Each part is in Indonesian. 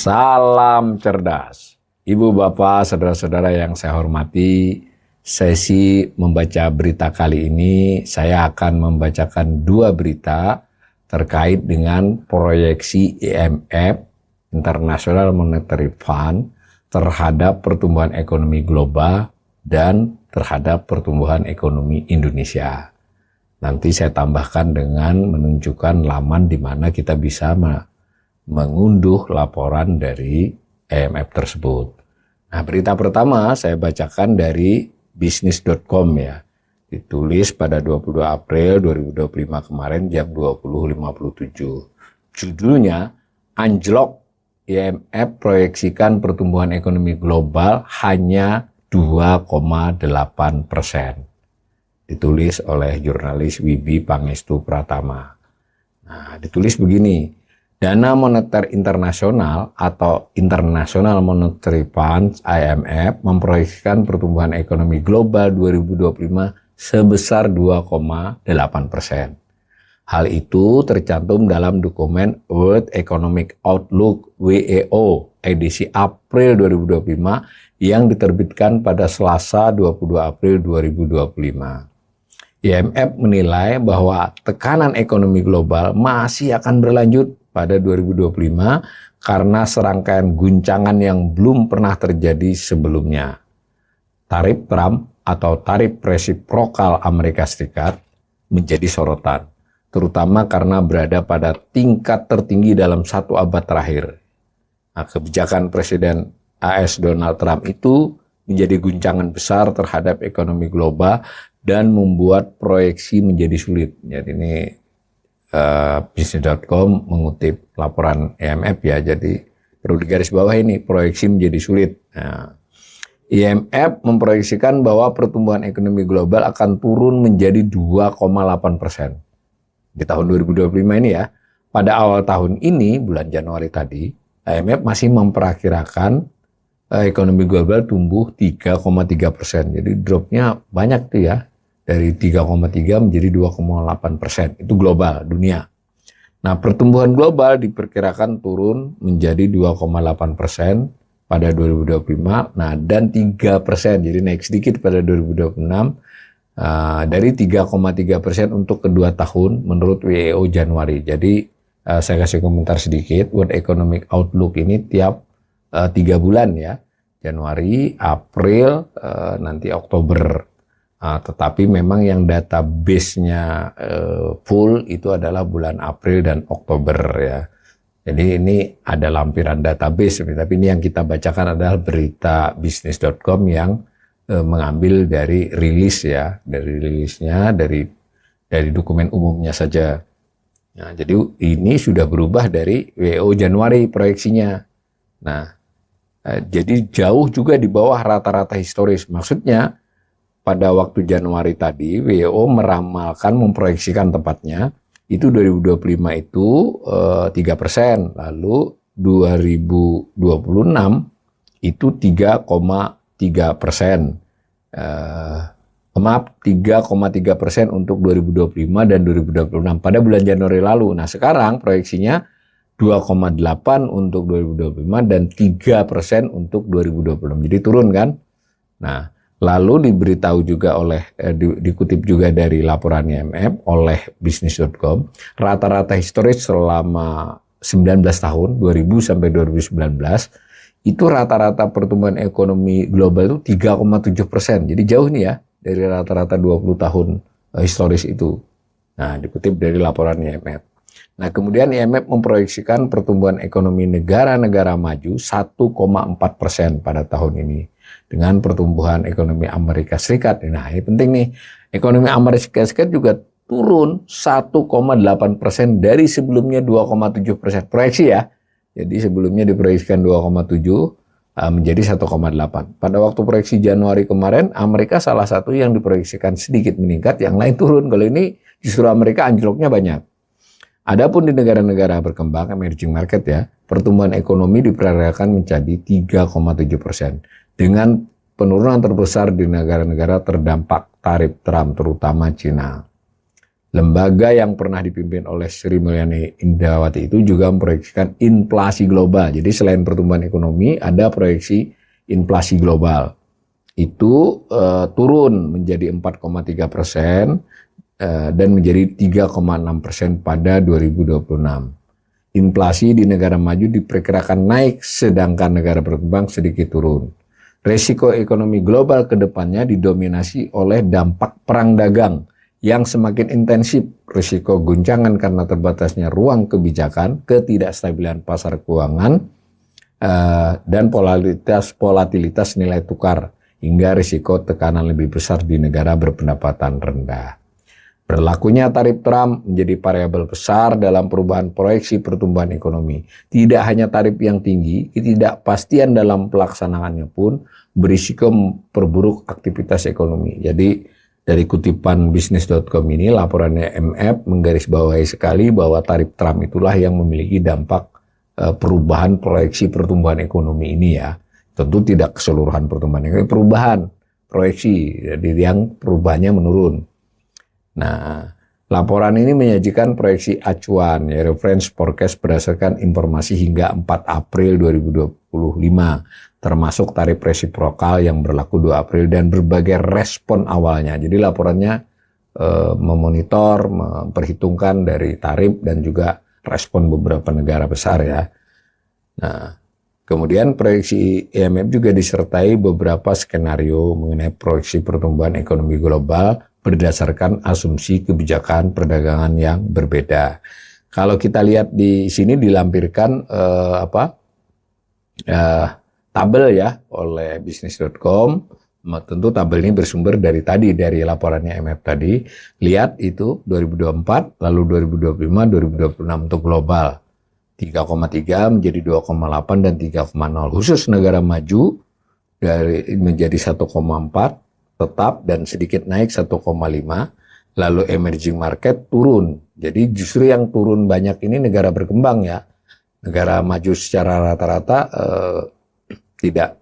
Salam cerdas. Ibu, bapak, saudara-saudara yang saya hormati, sesi membaca berita kali ini saya akan membacakan dua berita terkait dengan proyeksi IMF, International Monetary Fund, terhadap pertumbuhan ekonomi global dan terhadap pertumbuhan ekonomi Indonesia. Nanti saya tambahkan dengan menunjukkan laman di mana kita bisa mengunduh laporan dari IMF tersebut. Nah, berita pertama saya bacakan dari bisnis.com ya. Ditulis pada 22 April 2025 kemarin jam 20.57. Judulnya, anjlok, IMF proyeksikan pertumbuhan ekonomi global hanya 2,8%. Ditulis oleh jurnalis Wibi Pangestu Pratama. Nah, ditulis begini. Dana Moneter Internasional atau International Monetary Fund IMF memproyeksikan pertumbuhan ekonomi global 2025 sebesar 2,8%. Hal itu tercantum dalam dokumen World Economic Outlook WEO edisi April 2025 yang diterbitkan pada Selasa 22 April 2025. IMF menilai bahwa tekanan ekonomi global masih akan berlanjut pada 2025 karena serangkaian guncangan yang belum pernah terjadi sebelumnya. Tarif Trump atau tarif resiprokal Amerika Serikat menjadi sorotan, terutama karena berada pada tingkat tertinggi dalam satu abad terakhir. Nah, kebijakan Presiden AS Donald Trump itu menjadi guncangan besar terhadap ekonomi global dan membuat proyeksi menjadi sulit. Jadi ini bisnis.com mengutip laporan IMF ya, jadi perlu digaris bawah ini, proyeksi menjadi sulit. Nah, IMF memproyeksikan bahwa pertumbuhan ekonomi global akan turun menjadi 2,8% di tahun 2025 ini ya. Pada awal tahun ini, bulan Januari tadi, IMF masih memperkirakan ekonomi global tumbuh 3,3%. Jadi dropnya banyak tuh ya. Dari 3,3 menjadi 2,8%. Itu global, dunia. Nah, pertumbuhan global diperkirakan turun menjadi 2,8% pada 2025. Nah, dan 3%. Jadi naik sedikit pada 2026. Dari 3,3% untuk kedua tahun menurut WEO Januari. Jadi saya kasih komentar sedikit. World Economic Outlook ini tiap 3 bulan ya. Januari, April, nanti Oktober. Tetapi memang yang database-nya full itu adalah bulan April dan Oktober ya. Jadi ini ada lampiran database, tapi ini yang kita bacakan adalah berita bisnis.com yang mengambil dari rilis ya, dari rilisnya dari dokumen umumnya saja. Nah, jadi ini sudah berubah dari WO Januari proyeksinya. Nah, jadi jauh juga di bawah rata-rata historis. Maksudnya pada waktu Januari tadi, WO meramalkan, memproyeksikan tepatnya, itu 2025 itu 3%, lalu 2026 itu 3,3%. Maaf, 3,3% untuk 2025 dan 2026 pada bulan Januari lalu. Nah, sekarang proyeksinya 2,8 untuk 2025 dan 3% untuk 2026. Jadi turun kan? Nah, lalu diberitahu juga dikutip juga dari laporan IMF oleh bisnis.com, rata-rata historis selama 19 tahun, 2000 sampai 2019, itu rata-rata pertumbuhan ekonomi global itu 3,7%. Jadi jauh nih ya dari rata-rata 20 tahun historis itu. Nah, dikutip dari laporan IMF. Nah, kemudian IMF memproyeksikan pertumbuhan ekonomi negara-negara maju 1,4% pada tahun ini. Dengan pertumbuhan ekonomi Amerika Serikat. Nah, ini penting nih. Ekonomi Amerika Serikat juga turun 1,8% dari sebelumnya 2,7%. Proyeksi ya. Jadi sebelumnya diproyeksikan 2,7 menjadi 1,8. Pada waktu proyeksi Januari kemarin, Amerika salah satu yang diproyeksikan sedikit meningkat, yang lain turun. Kalau ini justru Amerika anjloknya banyak. Adapun di negara-negara berkembang, emerging market ya, pertumbuhan ekonomi diperkirakan menjadi 3,7%. Dengan penurunan terbesar di negara-negara terdampak tarif Trump, terutama Cina. Lembaga yang pernah dipimpin oleh Sri Mulyani Indrawati itu juga memproyeksikan inflasi global. Jadi selain pertumbuhan ekonomi, ada proyeksi inflasi global. Itu turun menjadi 4,3% dan menjadi 3,6% pada 2026. Inflasi di negara maju diperkirakan naik, sedangkan negara berkembang sedikit turun. Resiko ekonomi global ke depannya didominasi oleh dampak perang dagang yang semakin intensif, risiko guncangan karena terbatasnya ruang kebijakan, ketidakstabilan pasar keuangan, dan volatilitas nilai tukar, hingga risiko tekanan lebih besar di negara berpendapatan rendah. Berlakunya tarif Trump menjadi variabel besar dalam perubahan proyeksi pertumbuhan ekonomi. Tidak hanya tarif yang tinggi, ketidakpastian dalam pelaksanaannya pun berisiko memperburuk aktivitas ekonomi. Jadi dari kutipan bisnis.com ini, laporannya IMF menggarisbawahi sekali bahwa tarif Trump itulah yang memiliki dampak perubahan proyeksi pertumbuhan ekonomi ini ya. Tentu tidak keseluruhan pertumbuhan ekonomi, perubahan proyeksi, jadi yang perubahannya menurun. Nah, laporan ini menyajikan proyeksi acuan, ya, reference forecast berdasarkan informasi hingga 4 April 2025, termasuk tarif resiprokal yang berlaku 2 April dan berbagai respon awalnya. Jadi laporannya memonitor, memperhitungkan dari tarif dan juga respon beberapa negara besar ya. Nah, kemudian proyeksi IMF juga disertai beberapa skenario mengenai proyeksi pertumbuhan ekonomi global berdasarkan asumsi kebijakan perdagangan yang berbeda. Kalau kita lihat di sini dilampirkan tabel ya oleh bisnis.com. Tentu tabel ini bersumber dari laporannya IMF tadi. Lihat itu 2024, lalu 2025, 2026 untuk global. 3,3 menjadi 2,8 dan 3,0. Khusus negara maju menjadi 1,4 tetap dan sedikit naik 1,5. Lalu emerging market turun. Jadi justru yang turun banyak ini negara berkembang ya. Negara maju secara rata-rata tidak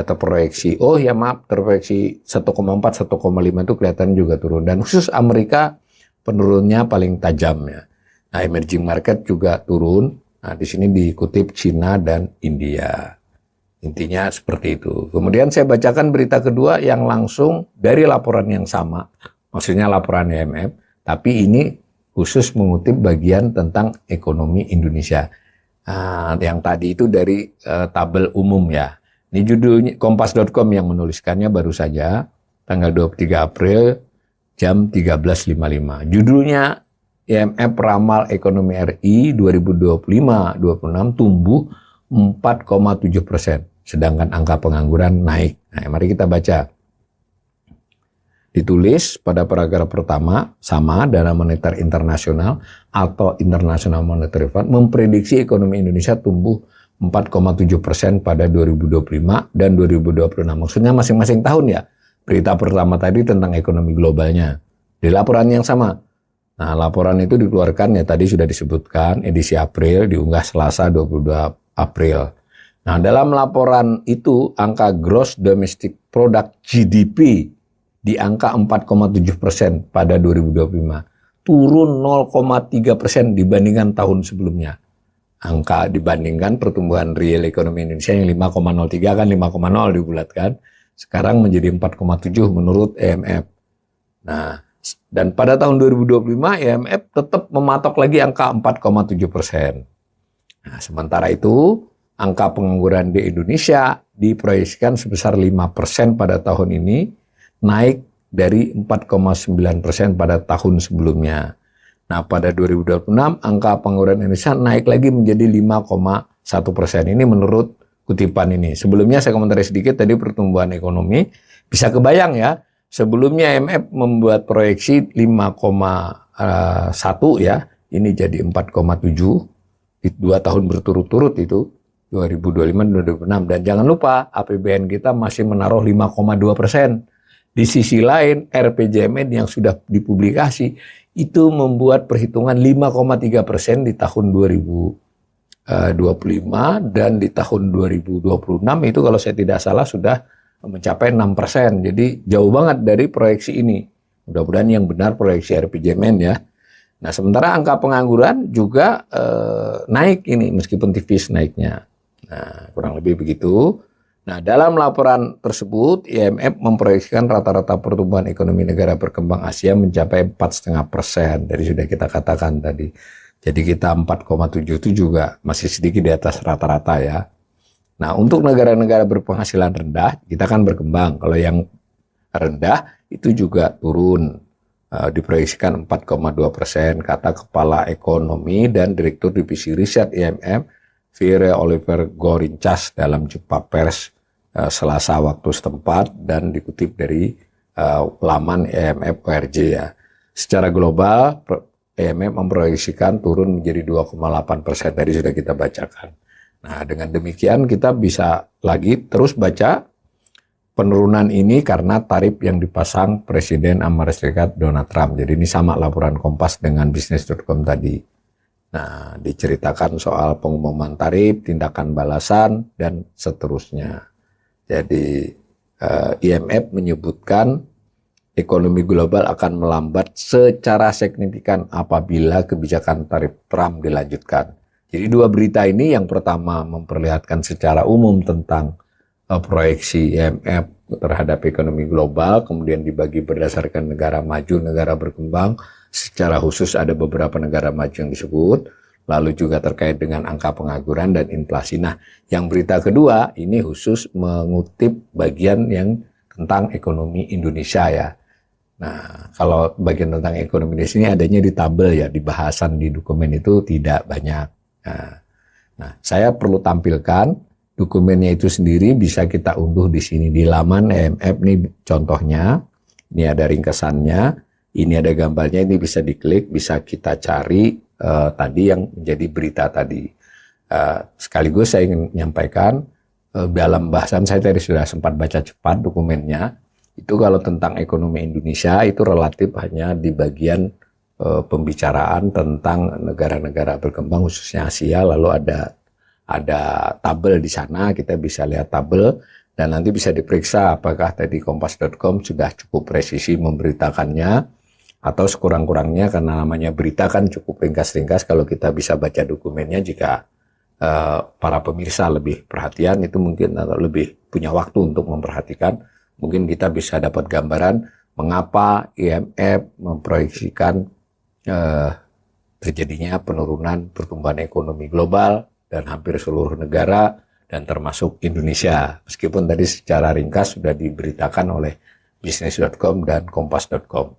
terproyeksi. Oh ya maaf, terproyeksi 1,4, 1,5 itu kelihatan juga turun. Dan khusus Amerika penurunnya paling tajam ya. Nah, emerging market juga turun. Nah, di sini dikutip Cina dan India. Intinya seperti itu. Kemudian saya bacakan berita kedua yang langsung dari laporan yang sama. Maksudnya laporan IMF. Tapi ini khusus mengutip bagian tentang ekonomi Indonesia. Nah, yang tadi itu dari tabel umum ya. Ini judulnya kompas.com yang menuliskannya baru saja. Tanggal 23 April jam 13.55. Judulnya IMF ramal ekonomi RI 2025-26 tumbuh 4,7%. Sedangkan angka pengangguran naik. Nah, mari kita baca. Ditulis pada paragraf pertama, sama Dana Moneter Internasional atau International Monetary Fund memprediksi ekonomi Indonesia tumbuh 4,7% pada 2025 dan 2026. Maksudnya masing-masing tahun ya. Berita pertama tadi tentang ekonomi globalnya. Di laporan yang sama. Nah, laporan itu dikeluarkan ya tadi sudah disebutkan edisi April, diunggah Selasa 22 April. Nah, dalam laporan itu angka Gross Domestic Product GDP di angka 4,7% pada 2025. Turun 0,3% dibandingkan tahun sebelumnya. Angka dibandingkan pertumbuhan real ekonomi Indonesia yang 5,03 kan 5,0 dibulatkan. Sekarang menjadi 4,7 menurut IMF. Nah, dan pada tahun 2025 IMF tetap mematok lagi angka 4,7%. Nah, sementara itu angka pengangguran di Indonesia diproyeksikan sebesar 5% pada tahun ini, naik dari 4,9% pada tahun sebelumnya. Nah, pada 2026 angka pengangguran Indonesia naik lagi menjadi 5,1%. Ini menurut kutipan ini. Sebelumnya saya komentari sedikit tadi pertumbuhan ekonomi. Bisa kebayang ya, sebelumnya IMF membuat proyeksi 5,1 ya, ini jadi 4,7. 2 tahun berturut-turut itu. 2025-2026. Dan jangan lupa APBN kita masih menaruh 5,2%. Di sisi lain RPJMN yang sudah dipublikasi itu membuat perhitungan 5,3% di tahun 2025 dan di tahun 2026 itu kalau saya tidak salah sudah mencapai 6%. Jadi jauh banget dari proyeksi ini. Mudah-mudahan yang benar proyeksi RPJMN ya. Nah, sementara angka pengangguran juga naik ini meskipun tipis naiknya. Nah, kurang lebih begitu. Nah, dalam laporan tersebut, IMF memproyeksikan rata-rata pertumbuhan ekonomi negara berkembang Asia mencapai 4,5%. Dari sudah kita katakan tadi. Jadi kita 4,7 itu juga masih sedikit di atas rata-rata ya. Nah, untuk negara-negara berpenghasilan rendah, kita kan berkembang. Kalau yang rendah itu juga turun. Diproyeksikan 4,2%, kata Kepala Ekonomi dan Direktur Divisi Riset IMF, Pierre Olivier Gourinchas dalam jumpa pers Selasa waktu setempat dan dikutip dari laman IMF ORG ya. Secara global, IMF memproyeksikan turun menjadi 2,8%, tadi sudah kita bacakan. Nah, dengan demikian kita bisa lagi terus baca penurunan ini karena tarif yang dipasang Presiden Amerika Serikat Donald Trump. Jadi ini sama laporan Kompas dengan Business.com tadi. Nah, diceritakan soal pengumuman tarif, tindakan balasan, dan seterusnya. Jadi IMF menyebutkan ekonomi global akan melambat secara signifikan apabila kebijakan tarif Trump dilanjutkan. Jadi dua berita ini, yang pertama memperlihatkan secara umum tentang proyeksi IMF terhadap ekonomi global, kemudian dibagi berdasarkan negara maju, negara berkembang. Secara khusus ada beberapa negara maju yang disebut, lalu juga terkait dengan angka pengangguran dan inflasi. Nah, yang berita kedua ini khusus mengutip bagian yang tentang ekonomi Indonesia ya. Nah, kalau bagian tentang ekonomi di sini adanya di tabel ya, di bahasan di dokumen itu tidak banyak. Nah, saya perlu tampilkan dokumennya itu sendiri, bisa kita unduh di sini di laman IMF nih contohnya. Ini ada ringkesannya. Ini ada gambarnya, ini bisa diklik, bisa kita cari tadi yang menjadi berita tadi. Sekaligus saya ingin menyampaikan, dalam bahasan saya tadi sudah sempat baca cepat dokumennya, itu kalau tentang ekonomi Indonesia itu relatif hanya di bagian pembicaraan tentang negara-negara berkembang khususnya Asia, lalu ada tabel di sana, kita bisa lihat tabel, dan nanti bisa diperiksa apakah tadi Kompas.com sudah cukup presisi memberitakannya, atau sekurang-kurangnya karena namanya berita kan cukup ringkas-ringkas, kalau kita bisa baca dokumennya, jika para pemirsa lebih perhatian itu mungkin, atau lebih punya waktu untuk memperhatikan, mungkin kita bisa dapat gambaran mengapa IMF memproyeksikan terjadinya penurunan pertumbuhan ekonomi global dan hampir seluruh negara dan termasuk Indonesia. Meskipun tadi secara ringkas sudah diberitakan oleh Business.com dan Kompas.com.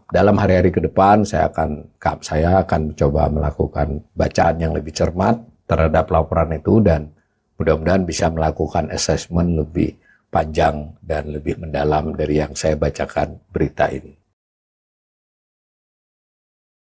Dalam hari-hari ke depan saya akan coba melakukan bacaan yang lebih cermat terhadap laporan itu, dan mudah-mudahan bisa melakukan assessment lebih panjang dan lebih mendalam dari yang saya bacakan berita ini.